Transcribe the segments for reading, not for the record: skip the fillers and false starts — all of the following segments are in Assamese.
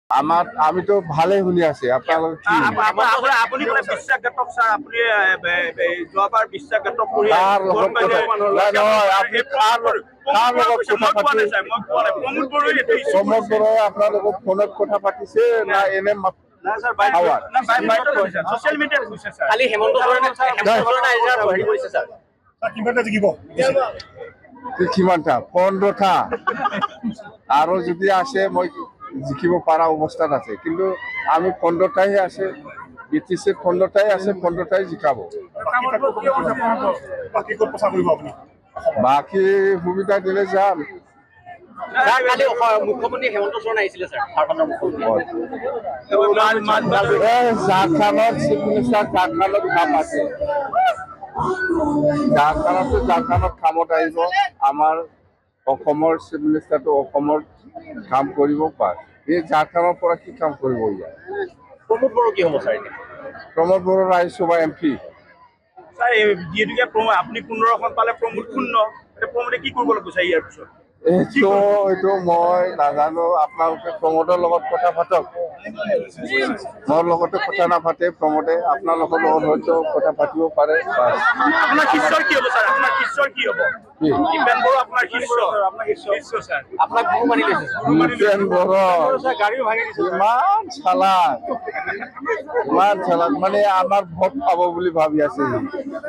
আমি তো ভালেই শুনি আছি আপোনালোক কি আপুনি বোলে বিশ্বাসঘাতক ছাৰ আপুনি যোৱাবাৰ বিশ্বাসঘাতক কৰি কাৰ লগত নহয় আপুনি কাৰ লগত কথা পাতি প্ৰমোদ বড়োৱে প্ৰমোদ বড়োৱে আপোনালোকক ফোনত কথা পাতিছে না এনে ছচিয়েল মিডিয়াত কৈছে ছাৰ কালি হেমন্ত হেৰি কৰিছে ছাৰ কিমানটা জিকিব কিমানটা 15টা আৰু যদি আছে মই জিকিব পৰা অৱস্থাত আছে কিন্তু আমি 15টাই আছে বিটিসি 15টাই আছে 15টাই জিকাব বাকি সুবিধা দিলে যাম কালি মুখ্যমন্ত্ৰী হেমন্ত সোৰেন আহিছিলে ছাৰ ঝাৰখণ্ডত চিফ মিনিষ্টাৰ ঝাৰখণ্ডত কাম আছে ঝাৰখণ্ডত কামত আহিব আমাৰ অসমৰ চিফ মিনিষ্টাৰটো অসমৰ কাম কৰিব পাৰে এই ঝাৰখণ্ডৰ পৰা কি কাম কৰিব ইয়াত প্ৰমোদ বড়ো কি হ'ব ছাৰ এতিয়া প্ৰমোদ বড়ো ৰাজ্যসভা এমপি ছাৰ যিহেতুকে আপুনি 15খন পালে প্ৰমোদ 0 প্ৰমোদে কি কৰিবলৈ বিচাৰে ইয়াৰ পিছত এইটো মই নাজানো আপোনালোকে প্ৰমোদৰ লগত কথা পাতক মোৰ লগতো কথা নাপাতে প্ৰমোদে আপোনালোকৰ লগত হয়তো কথা পাতিব পাৰে আপোনাৰ শিষ্যৰ কি হ'ব ছাৰ আপোনাৰ শিষ্যৰ কি হ'ব দীপেন বড়ো আপোনাৰ শিষ্য ছাৰ আপোনাক গুৰু মানি লৈছে দীপেন বড়ো ইমান চালাক মানে আমাৰ ভোট পাব বুলি ভাবি আছে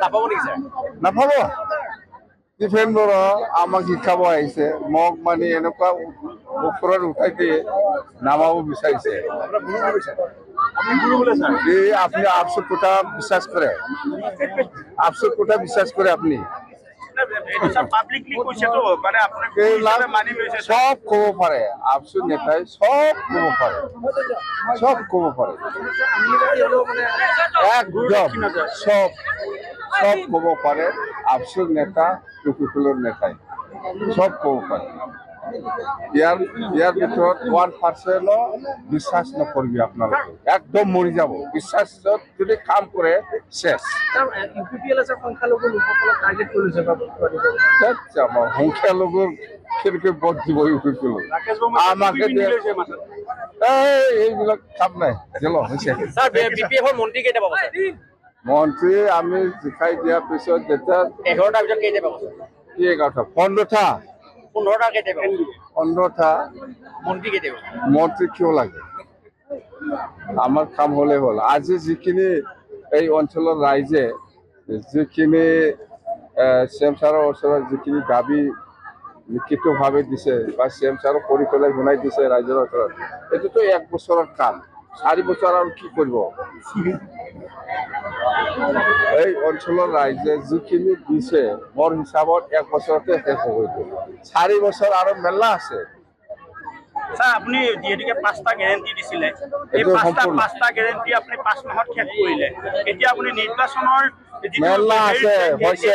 নাপাব নেকি ছাৰ নাপাব দীপেন বড়ো আমাক শিকাব আহিছে মোক মানে এনেকুৱা ওপৰত উঠাই দিয়ে নামাব বিচাৰিছে আপনি আপসুর কথা বিশ্বাস করে আপসুর কথা বিশ্বাস করে আপনি সব কব পারে আপসুর নেতাই সব কব পারে একদম সব কব পারে আপসুর নেতা টুকুকুলোর নেতাই সব কব পারে ইয়াৰ ভিতৰত 1% বিশ্বাস নকৰিবি আপোনালোকে একদম মৰি যাব বিশ্বাসত যদি কাম কৰে শেষ সংখ্যালঘুৰ কেনেকৈ ভোট দিব আমাকে এইবিলাক কাম নাই মন্ত্ৰী আমি জিকাই দিয়াৰ পিছত যেতিয়া 11টাৰ ভিতৰত কেইটা পাব কি 11টা 15টা 15টা মন্ত্ৰী কিয় লাগে আমাৰ কাম হলে হ'ল আজি যিখিনি এই অঞ্চলৰ ৰাইজে যিখিনি চেমচাৰৰ ওচৰত যিখিনি দাবী লিখিতভাৱে দিছে বা চেমচাৰৰ কৰি পেলাই শুনাই দিছে ৰাইজৰ ওচৰত এইটোতো 1 বছৰৰ কাম 4 বছৰ আৰু কি কৰিব এই অঞ্চলৰ ৰাইজে যিখিনি দিছে মোৰ হিচাপত 1 বছৰতে শেষ হৈ গ'ল 4 বছৰ আৰু মেলা আছে ছাৰ আপুনি যিহেতুকে 5টা গ্যাৰান্টি দিছিলে এই 5টা গ্যাৰান্টি আপুনি 5 মাহত শেষ কৰিলে এতিয়া আপুনি নিৰ্বাচনৰ মেলা আছে হৈছে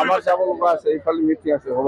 আমাৰ যাব লগা আছে এইফালে মিটিং আছে হ'ব